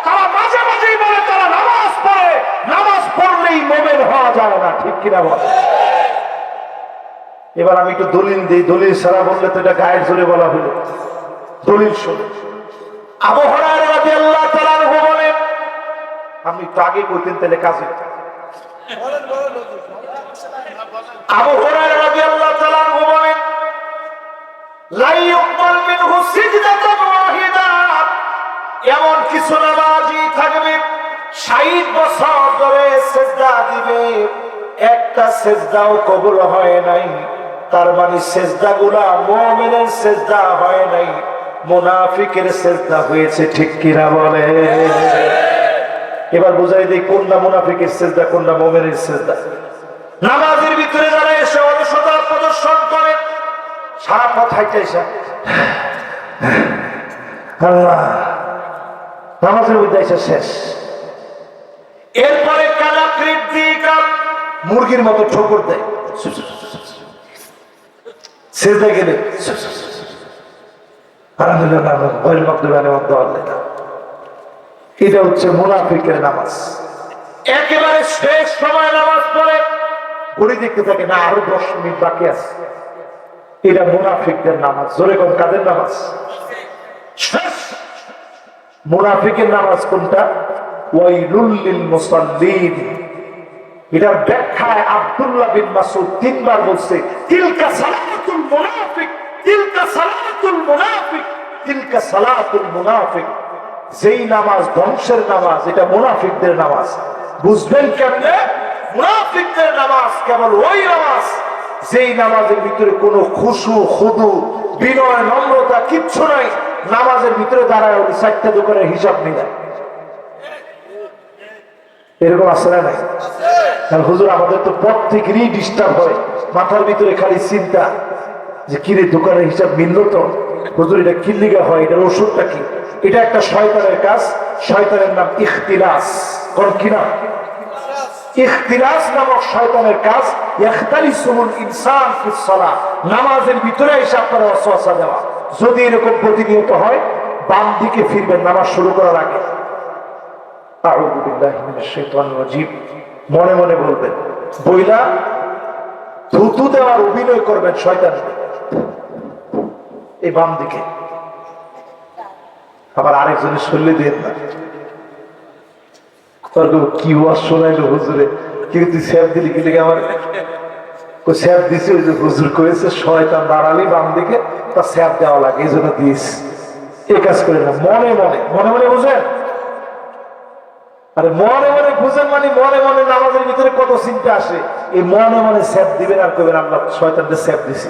তারা মাঝে মাঝেই বলে তারা নামাজ পড়ে, নামাজ পড়লেই মুমিন হওয়া যায় না। ঠিক কিনা বলে? এবার আমি একটু দলিল দিই। দলিল ছাড়া বললে তো এটা গায়ের জোরে বলা হলো। দলিল শুনে আবু হুরায়রা রাদিয়াল্লাহু তাআলা আনহু বলেন, আপনি তো আগে কইতেন তাহলে কাজে। আবু হুরায়রা রাদিয়াল্লাহু তাআলা আনহু বলেন, লা ইউকবাল মিনহু সিজদাতুন ওয়াহিদা, এমন কিছু নামাজি থাকবে 60 বছর ধরে সিজদা দিবে, একটা সিজদাও কবুল হয় নাই। তার মানে সিজদাগুলা মুমিনের সিজদা হয় নাই, মুনাফিকের সিজদা হয়েছে। ঠিক কিনা বলে? এবার বুঝাই দিই কোনটা মুনাফিকের সিজদা, কোনটা মুমিনের সিজদা। নামাজের ভিতরে যারা এসে অলসতা প্রদর্শন করে, সারা পথ হাইটে এসে আল্লাহ, নামাজের মধ্যে এসে শেষ। এরপরে কালাকৃত দিকা মুরগির মতো ঠোকর দেয়, সিজদা গেলে এটা হচ্ছে মুনাফিকের নামাজ। একেবারে শেষ সময় নামাজ পড়ে ঘড়ি দেখতে থাকে, না আরো 10 মিনিট বাকি আছে। এটা মুনাফিকদের নামাজ। জোরে কোন কাদের নামাজ? শেষ। মুনাফিকের নামাজ কোনটা? ওয়াইলুল লিল মুসাল্লিন। এটার ব্যাখ্যায় আব্দুল্লাহ বিন মাসউদ 3 বার বলছে, তিলকা সালাতুল মুনাফিক, তিলকা সালাতুল মুনাফিক, তিলকা সালাতুল মুনাফিক। যেই নামাজ ধ্বংসের নামাজ, এটা মুনাফিকদের নামাজ। বুঝবেন কেমনে? মুনাফিকদের নামাজ কেবল ওই নামাজ যেই নামাজের ভিতরে কোনো খুশু, খুদু, বিনয়, নম্রতা কিচ্ছু নাই। নামাজের ভিতরে দাঁড়ায় ওই 4টা দোকানের হিসাব নিয়ে, এরকম আছে না নাই? কারণ হুজুর আমাদের তো প্রত্যেকেরই ডিস্টার্ব হয়, মাথার ভিতরে খালি চিন্তা যে কিরে দোকানের হিসাব মিলল তো, হুজুর এটা কি লিগা হয়, এটার ওষুধটা কি? এটা একটা শয়তানের কাজ। শয়তানের নাম ইখতিলাস। কোন কি নাম? ইখতিলাস নামক শয়তানের কাজ। ইখতালিসুল ইনসান ফিস সালাহ, নামাজের ভিতরে এসে আপনার ওয়াসওয়াসা দেওয়া। যদি এরকম প্রতিনিয়ত হয়, বাম দিকে ফিরবেন নামাজ শুরু করার আগে। আউযু বিল্লাহি মিনাশ শাইতানির রাজীম মনে মনে বলবেন, বইলা থুতু দেওয়ার অভিনয় করবেন শয়তান এই বাম দিকে। আবার আরেকজনের শরীরে দেন না, কি ওয়াজ শোনাইলো হুজুরে, কিন্তু স্যাপ দিলি কি লেগে আমার স্যাপ দিছে, ওই যে হুজুর করেছে শয়তান দাঁড়ালি বাম দিকে, তা স্যাপ দেওয়া লাগে, এই জন্য দিস। এই কাজ করে না, মনে মনে মনে মনে বুঝেন। আরে মনে মনে বুঝেন মানে মনে মনে নামাজের ভিতরে কত চিন্তা আসে, এই মনে মনে স্যাপ দিবেন আর করবেন আল্লাহ শয়তানদের স্যাপ দিছি,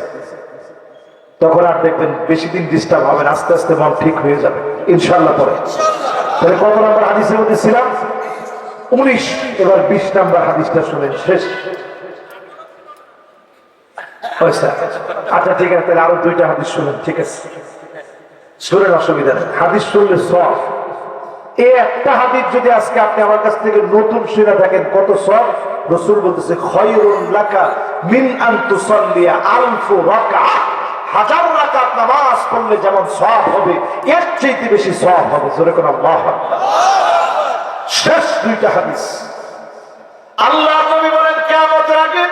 তখন আর দেখবেন বেশি দিন ডিস্টার্ব হবেন, আস্তে আস্তে মন ঠিক হয়ে যাবে ইনশাআল্লাহ। পরে তাহলে কত নাম্বার হাদিসের মধ্যে ছিলাম? 19। এবার 20 নাম্বার হাদিসটা শুনেন, শেষ। আচ্ছা ঠিক আছে, তাহলে আরো 2টা হাদিস শুনেন, ঠিক আছে শুনেন, অসুবিধা নেই, হাদিস শুনলে সব। এই একটা হাদিস যদি আজকে আপনি আমার কাছ থেকে নতুন শুনে থাকেন, কত সব। রাসূল বলতেছে খায়রুন লাকা মিন আন তুসাল্লিয়া আলফু রাকাআহ, 1000 রাকাত নামাজ পড়লে যেমন সওয়াব হবে এর চেয়ে বেশি সওয়াব হবে। জোরে কোন আল্লাহু আকবার। শেষ 2টা হাদিস। আল্লাহর নবী বলেন কিয়ামতের আগে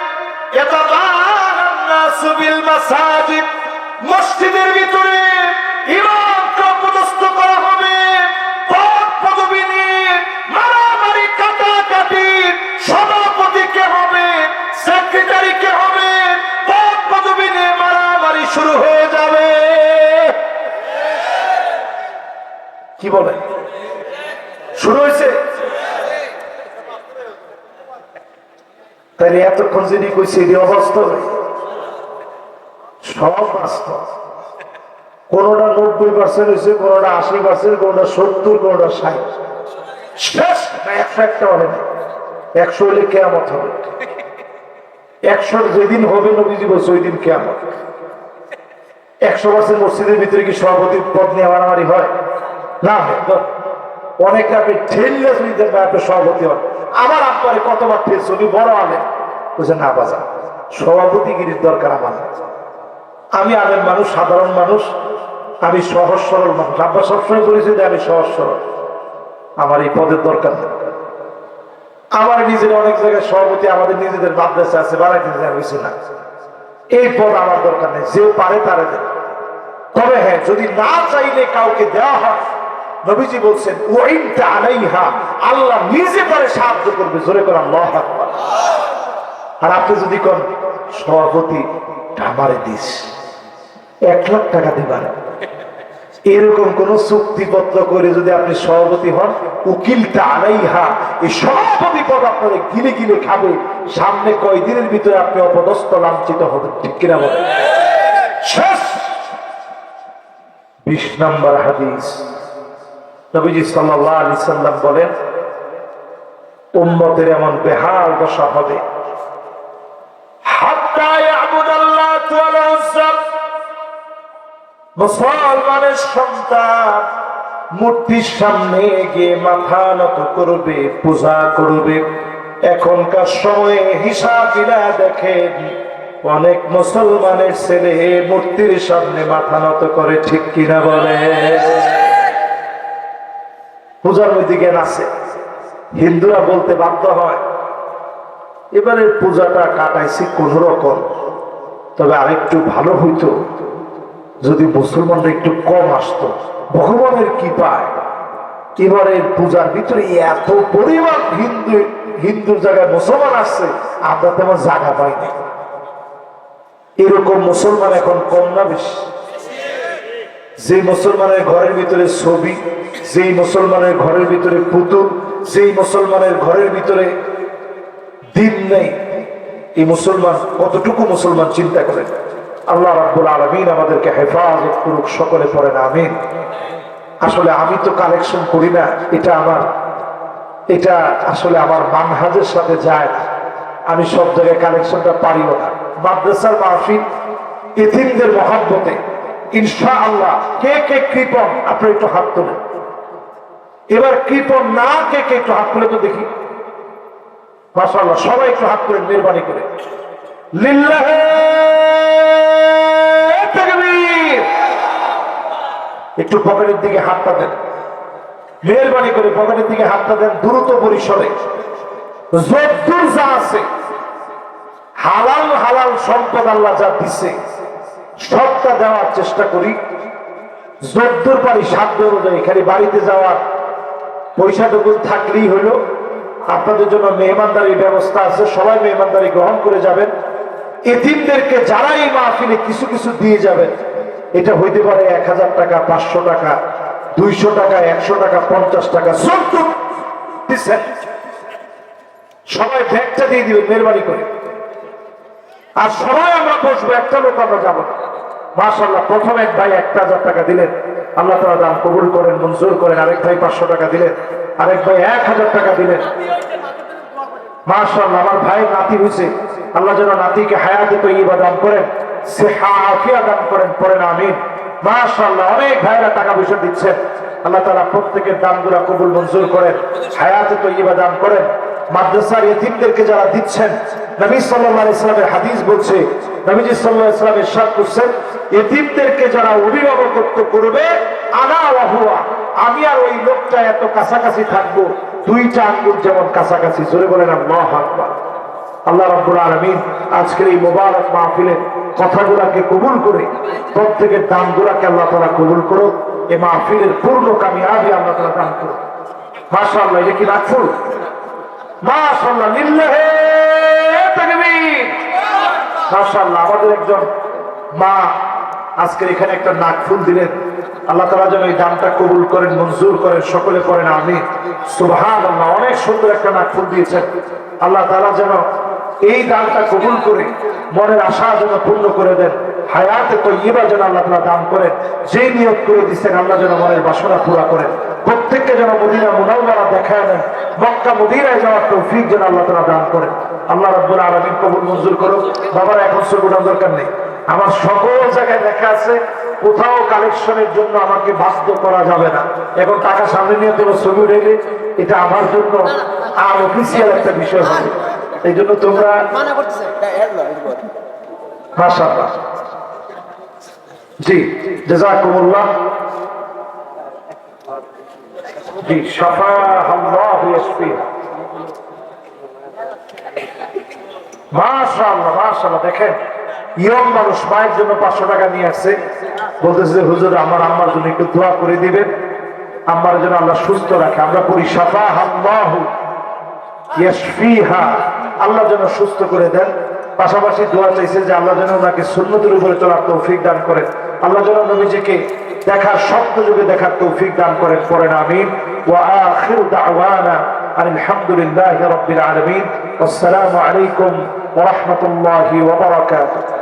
ইয়াতাবাহান নাসু বিল মাসাজিদ, মসজিদের ভিতরে ইমামকে অপদস্থ করা হবে, পদ পদবি নিয়ে মারামারি কাটাকাটি, সভাপতি কে হবে, সেক্রেটারি কে হবে, পদ পদবি নিয়ে মারামারি শুরু হয়ে যাবে। কি বলে শুরু হয়েছে? তাহলে এতক্ষণ যিনি কইছে এটি অবাস্তব, সব বাস্তব। কোনটা 90% হয়েছে, কোনটা 80%, কোনটা 70, কোনটা 60। শেষ না 101টা হবে না, 100 হলে কিয়ামত হবে। 100 যেদিন হবে নবীজি বলছে ওই দিন কিয়ামত। 100% মসজিদের ভিতরে কি সভাপতি পদ নিয়ে মারামারি হয়? না হয়। অনেকে আপনি ঠেললে আপনি সভাপতি হন। আমার আব্বারে কতবার ঠেলছে, উনি বড় আলেম, বলছে না বাজা সভাপতিগিরির দরকার আমার। আমি আলেম মানুষ, সাধারণ মানুষ, আমি সহজ সরল মানুষ। আব্বা সবসময় বলেছে যে আমি সহজ সরল, আমার এই পদের দরকার নেই। আমার নিজের অনেক জায়গায় সভাপতি আমাদের নিজেদের মাদ্রাসা আছে, বানাইতে হয়েছে না, এই পদ আমার দরকার নেই, যে পারে তারে দেয়। তবে হ্যাঁ, যদি না চাইলে কাউকে দেওয়া হয়, নবীজি বলছেন ওয়াইনতা আলাইহা, আল্লাহ নিজে পরে সাহায্য করবে। জোরে করে আল্লাহু আকবার। আর আপনি যদি কোন সভাপতি আমারে দিস 1 লাখ টাকা দিবেন, এরকম কোন চুক্তিপত্র করে যদি আপনি সভাপতি হন, উকিলতা আলাইহা, এই সভাপতি পদ আপনার গিলে গিলে খাবে। সামনে কয়দিনের ভিতরে আপনি অপদস্থ লাঞ্ছিত হবেন, ঠিক কিনা বলেন? শেষ 20 নম্বর হাদিস। নবীজি সাল্লাল্লাহু আলাইহি সাল্লাম বলেন উম্মতের এমন বেহাল দশা হবে, হাত্তা ইয়াবুদাল্লাহ ওয়ালা উজ্জা, মুসলমানের সন্তান মূর্তির সামনে গিয়ে মাথা নত করবে, পূজা করবে। এখনকার সময়ে হিসাব মিলা দেখেন, অনেক মুসলমানের ছেলে মূর্তির সামনে মাথা নত করে, ঠিক কিনা বলে? পূজার মধ্যে জ্ঞান আছে, হিন্দুরা বলতে বাধ্য হয় এবারে পূজাটা কাটাইছি কোন রকম, তবে আরেকটু ভালো হইতো যদি মুসলমানরা একটু কম আসতো। ভগবানের কি পায়, এবারের পূজার ভিতরে এত পরিমাণ হিন্দুর জায়গায় মুসলমান আসছে, আমরা তেমন জায়গা পাইনি। এরকম মুসলমান এখন কম না বেশি? যে মুসলমানের ঘরের ভিতরে ছবি, যেই মুসলমানের ঘরের ভিতরে পুতুল, যেই মুসলমানের ঘরের ভিতরে দিন নেই, এই মুসলমান কতটুকু মুসলমান চিন্তা করেন। আল্লাহ রাব্বুল আলামিন আমাদেরকে হেফাজত করুক, সকলে পড়েন আমিন। আসলে আমি তো কালেকশন করি না, এটা আসলে আমার মানহাজের সাথে যায় না। আমি সব জায়গায় কালেকশনটা পারিও না। মাদ্রাসার মাহফিল, এতিমদের মহব্বতে ইনশাআল্লাহ কে কে কৃপণ আপনারা একটু হাত তোলেন। এবার কৃপণ না কে কে একটু হাত তুলে তো দেখি। মাশাআল্লাহ, সবাই একটু হাত তুলেন মেহরবানি করে। লিল্লাহি তাকবীর। একটু পকেটের দিকে হাতটা দেন, মেহরবানি করে পকেটের দিকে হাতটা দেন, দ্রুত পরিসরে যদ্দূর যা আছে হালাল হালাল সম্পদ আল্লাহ যা দিছে সবটা দেওয়ার চেষ্টা করি, যদ্দূর পারি সাধ্য অনুযায়ী। খালি বাড়িতে যাওয়ার পয়সাটুকু থাকলেই হইল। আপনাদের জন্য মেহমানদারির ব্যবস্থা আছে, সবাই মেহমানদারি গ্রহণ করে যাবেন। এতিমদেরকে যারা এই মাহফিলে কিছু কিছু দিয়ে যাবেন, এটা হইতে পারে 1000 টাকা, 500 টাকা, 200 টাকা, 100 টাকা, 50 টাকা, দিচ্ছেন, সবাই ব্যাগটা দিয়ে দিবেন মেহরবানি করে। আর সবাই আমরা বসবো, একটা লোক আমরা যাবো। মাশাআল্লাহ, প্রথম এক ভাই 1000 টাকা দিলেন, আল্লাহ তাআলা দান কবুল করেন, মঞ্জুর করেন। আরেক ভাই 500 টাকা দিলেন, আরেক ভাই 1000 টাকা দিলেন। মাশাআল্লাহ, আমার ভাই নাতি হয়েছে, আল্লাহ যেন নাতিকে হায়াতে তৈয়বা দান করেন, সিহা আফিয়া দান করেন, পড়েন আমিন। মাশাআল্লাহ, অনেক ভাইরা টাকা পয়সা দিচ্ছেন, আল্লাহ তাআলা প্রত্যেকের দানগুলা কবুল মঞ্জুর করেন, হায়াতে তৈয়বা দান করেন। মাদ্রাসার ইতিমদেরকে যারা দিচ্ছেন, নবী সাল্লাল্লাহু আলাইহি ওয়াসাল্লামের হাদিস বলছে, নবীজি সাল্লাল্লাহু আলাইহি ওয়াসাল্লাম ইরশাদ করেছেন, ইতিমদেরকে যারা অভিভাবকত্ব করবে, আনা ওয়া হুয়া, আমি আর ওই লোকটা এত কাছাকাছি থাকবো, দুইটা আঙ্গুল যেমন কাছাকাছি। জোরে বলেন আল্লাহু আকবার। আল্লাহ রাব্বুল আলামিন আজকের এই মোবারক মাহফিলের কথাগুলোকে কবুল করে প্রত্যেকের দানগুলোকে আল্লাহ তাআলা কবুল করুক। এই মাহফিলের পূর্ণ কামিয়াবি আল্লাহ তাআলা দান করুক। মাশাআল্লাহ, এটা কি রাখফুল? মাশাআল্লাহ, লিল্লাহি তাকবীর। মাশাআল্লাহ, আমাদের একজন মা আজকে এখানে একটা নাকফুল দিলেন, আল্লাহ তাআলা যেন এই দানটা কবুল করেন, মঞ্জুর করেন। সকলে পড়েন আমিন, সুবহানাল্লাহ। অনেক সুন্দর একটা নাকফুল দিয়েছেন, আল্লাহ তাআলা যেন এই দানটা কবুল করে মনের আশা যেন পূর্ণ করে দেন, হায়াতে তৈয়বা যেন আল্লাহ তাআলা দান করেন। যে নিয়ত করে দিচ্ছেন আল্লাহ যেন মনের বাসনা পুরা করেন। প্রত্যেককে যেন মদিনা মুনাওয়ারা দেখায় নেন, মক্কা মদিনায় যাওয়ার তৌফিক যেন আল্লাহ তাআলা দান করেন। আল্লাহ রাব্বুল আলামিন কবুল মঞ্জুর করুন। বাবারা, এখন ছবি ওঠার দরকার নেই, আমার সকল জায়গায় লেখা আছে, কোথাও কালেকশনের জন্য আমাকে বাধ্য করা যাবে না। এখন টাকা সামনে নিয়ে দেবো, ছবি উঠে, এটা আমার জন্য আর অফিসিয়াল একটা বিষয় হবে। এই জন্য তোমরা মাশাআল্লাহ, জি জাযাকুমুল্লাহ, জি শাফাআল্লাহু ইয়াশফি। মাশাআল্লাহ মাশাআল্লাহ, দেখেন ইয়ং মানুষ মায়ের জন্য 500 টাকা নিয়ে আসছে, বলতেছে যে হুজুর আমার আম্মার জন্য একটু দোয়া করে দিবেন, আম্মার জন্য আল্লাহ সুস্থ রাখে। আমরা পড়ি শাফাআল্লাহু ইয়াশফিহা, আল্লাহ যেন সুস্থ করে দেন। পাশাপাশি দোয়া চাইছে যে আল্লাহ যেন ওনাকে সুন্নতের উপরে চলার তৌফিক দান করেন, আল্লাহ যেন নবীজিকে দেখার, স্বপ্ন যুগে দেখার তৌফিক দান করেন। পড়েন আমিন। ওয়া আখিরু দাওয়ানা আলহামদুলিল্লাহি রাব্বিল আলামিন। আসসালামু আলাইকুম ওয়া রাহমাতুল্লাহি ওয়া বারাকাতুহু।